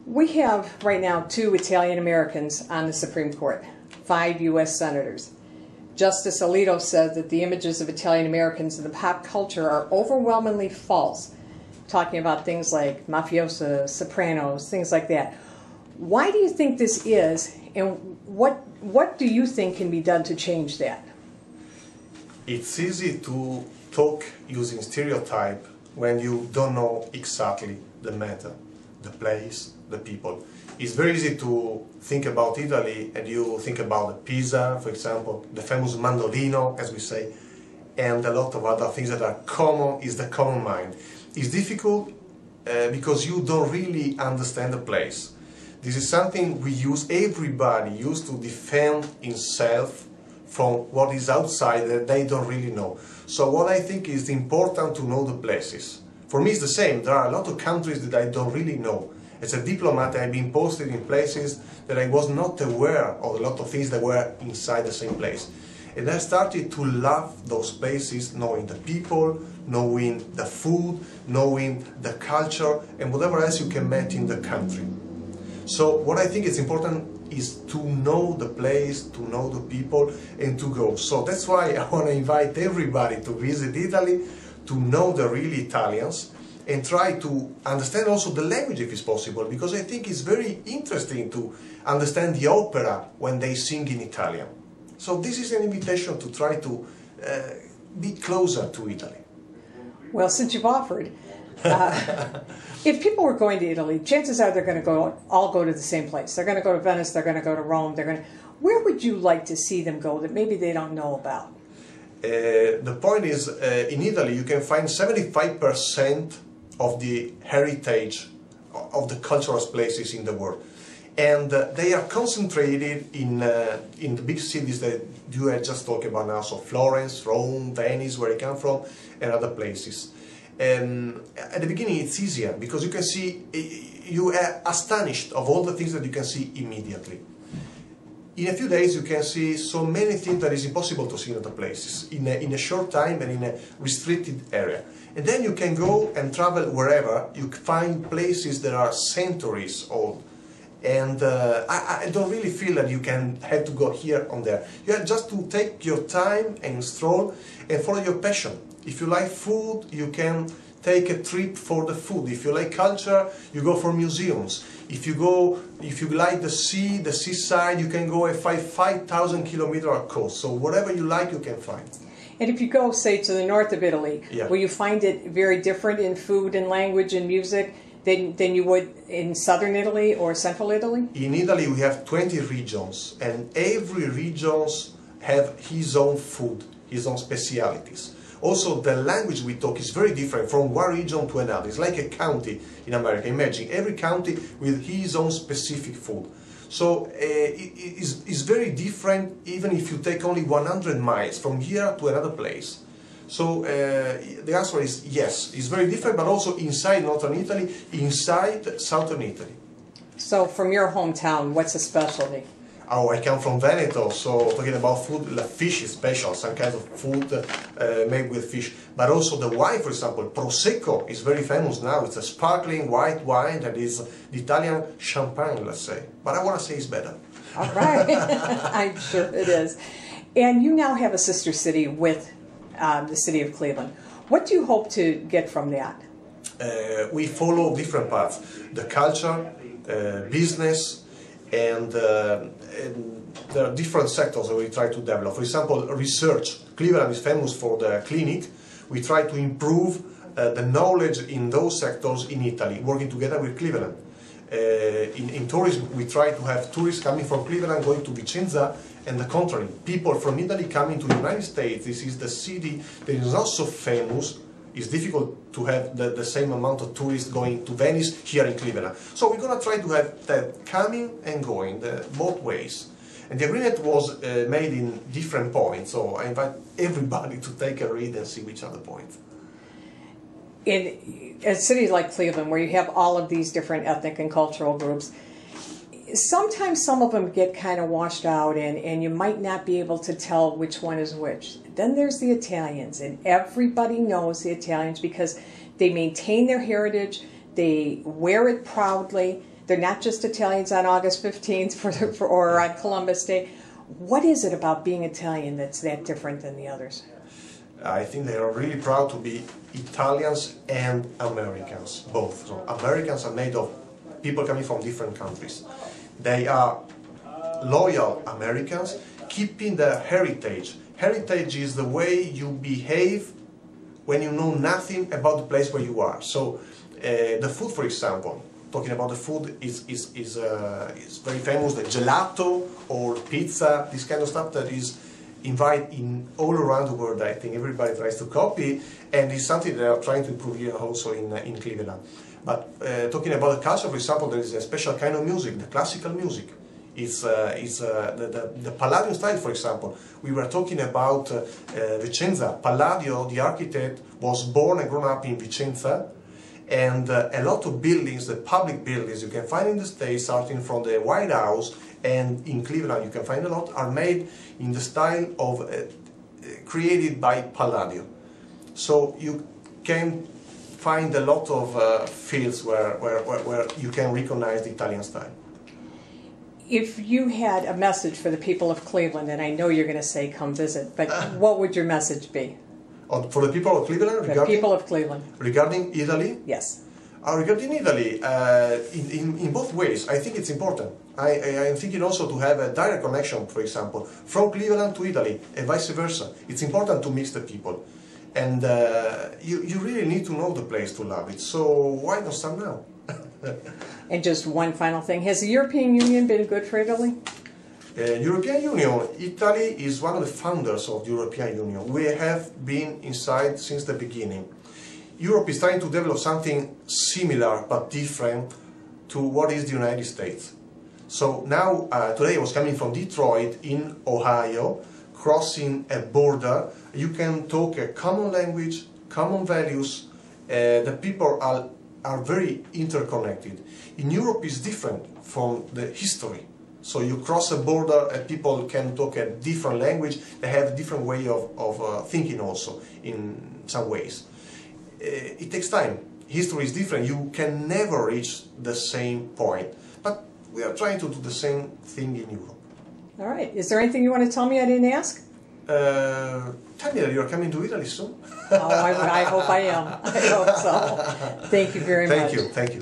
We have right now 2 Italian Americans on the Supreme Court, 5 U.S. senators. Justice Alito said that the images of Italian Americans in the pop culture are overwhelmingly false, talking about things like mafiosa, sopranos, things like that. Why do you think this is, and what do you think can be done to change that? It's easy to talk using stereotype when you don't know exactly the matter, the place, the people. It's very easy to think about Italy and you think about the pizza, for example, the famous mandolino, as we say, and a lot of other things that are common, is the common mind. It's difficult because you don't really understand the place. This is something we use, everybody used to defend himself from what is outside that they don't really know. So what I think is important to know the places. For me it's the same, there are a lot of countries that I don't really know. As a diplomat I've been posted in places that I was not aware of a lot of things that were inside the same place. And I started to love those places, knowing the people, knowing the food, knowing the culture, and whatever else you can meet in the country. So what I think is important is to know the place, to know the people, and to go. So that's why I want to invite everybody to visit Italy, to know the real Italians, and try to understand also the language if it's possible, because I think it's very interesting to understand the opera when they sing in Italian. So this is an invitation to try to be closer to Italy. Well, since you've offered, if people were going to Italy, chances are they're going to all go to the same place. They're going to go to Venice, they're going to go to Rome, where would you like to see them go that maybe they don't know about? The point is, in Italy you can find 75% of the heritage of the cultural places in the world. And they are concentrated in the big cities that you had just talked about now, so Florence, Rome, Venice, where I come from, and other places. And at the beginning it's easier, because you can see, you are astonished of all the things that you can see immediately. In a few days you can see so many things that is impossible to see in other places, in a short time and in a restricted area. And then you can go and travel wherever, you find places that are centuries old. And I don't really feel that you can have to go here or there. You have just to take your time and stroll and follow your passion. If you like food, you can take a trip for the food. If you like culture, you go for museums. If you like the sea, the seaside, you can go a 5,000 kilometer coast. So whatever you like, you can find. And if you go, say, to the north of Italy, yeah, will you find it very different in food and language and music than you would in southern Italy or central Italy? In Italy we have 20 regions, and every region have his own food, his own specialities. Also the language we talk is very different from one region to another. It's like a county in America. Imagine every county with his own specific food. So it's very different even if you take only 100 miles from here to another place. So the answer is yes, it's very different, but also inside northern Italy, inside southern Italy. So from your hometown, what's a specialty? Oh, I come from Veneto, so talking about food, like fish is special, some kind of food made with fish. But also the wine, for example, Prosecco is very famous now. It's a sparkling white wine that is the Italian champagne, let's say. But I want to say it's better. All right, I'm sure it is. And you now have a sister city with the city of Cleveland. What do you hope to get from that? We follow different paths. The culture, business, and there are different sectors that we try to develop. For example, research. Cleveland is famous for the clinic. We try to improve the knowledge in those sectors in Italy, working together with Cleveland. In tourism, we try to have tourists coming from Cleveland going to Vicenza, and the contrary. People from Italy coming to the United States. This is the city that is not so famous. It's difficult to have the same amount of tourists going to Venice here in Cleveland. So we're going to try to have that coming and going, both ways. And the agreement was made in different points, so I invite everybody to take a read and see which are the points. In a city like Cleveland, where you have all of these different ethnic and cultural groups, sometimes some of them get kind of washed out and you might not be able to tell which one is which. Then there's the Italians, and everybody knows the Italians because they maintain their heritage, they wear it proudly, They're not just Italians on August 15th or on Columbus Day. What is it about being Italian that's that different than the others? I think they are really proud to be Italians and Americans, both. So Americans are made of people coming from different countries. They are loyal Americans, keeping their heritage. Heritage is the way you behave when you know nothing about the place where you are. So the food, for example, talking about the food is very famous, the gelato or pizza, this kind of stuff that is invited in all around the world. I think everybody tries to copy, and it's something they are trying to improve here also in Cleveland. But talking about the culture, for example, there is a special kind of music, the classical music. It's the Palladio style, for example. We were talking about Vicenza. Palladio, the architect, was born and grown up in Vicenza, and a lot of buildings, the public buildings you can find in the States, starting from the White House, and in Cleveland you can find a lot, are made in the style of created by Palladio. So you can find a lot of fields where you can recognize the Italian style. If you had a message for the people of Cleveland, and I know you're going to say come visit, but what would your message be? For the people of Cleveland? The people of Cleveland. Regarding Italy? Yes. Regarding Italy, in both ways, I think it's important. I am thinking also to have a direct connection, for example, from Cleveland to Italy, and vice versa. It's important to mix the people. And you really need to know the place to love it, so why not start now? And just one final thing, has the European Union been good for Italy? European Union, Italy is one of the founders of the European Union. We have been inside since the beginning. Europe is trying to develop something similar but different to what is the United States. So now, today I was coming from Detroit in Ohio, crossing a border. You can talk a common language, common values. The people are very interconnected. In Europe is different from the history. So you cross a border and people can talk a different language. They have a different way of thinking also in some ways. It takes time. History is different. You can never reach the same point. But we are trying to do the same thing in Europe. All right. Is there anything you want to tell me I didn't ask? Tell me that you're coming to Italy soon. Oh, I hope I am. I hope so. Thank you very much. Thank you.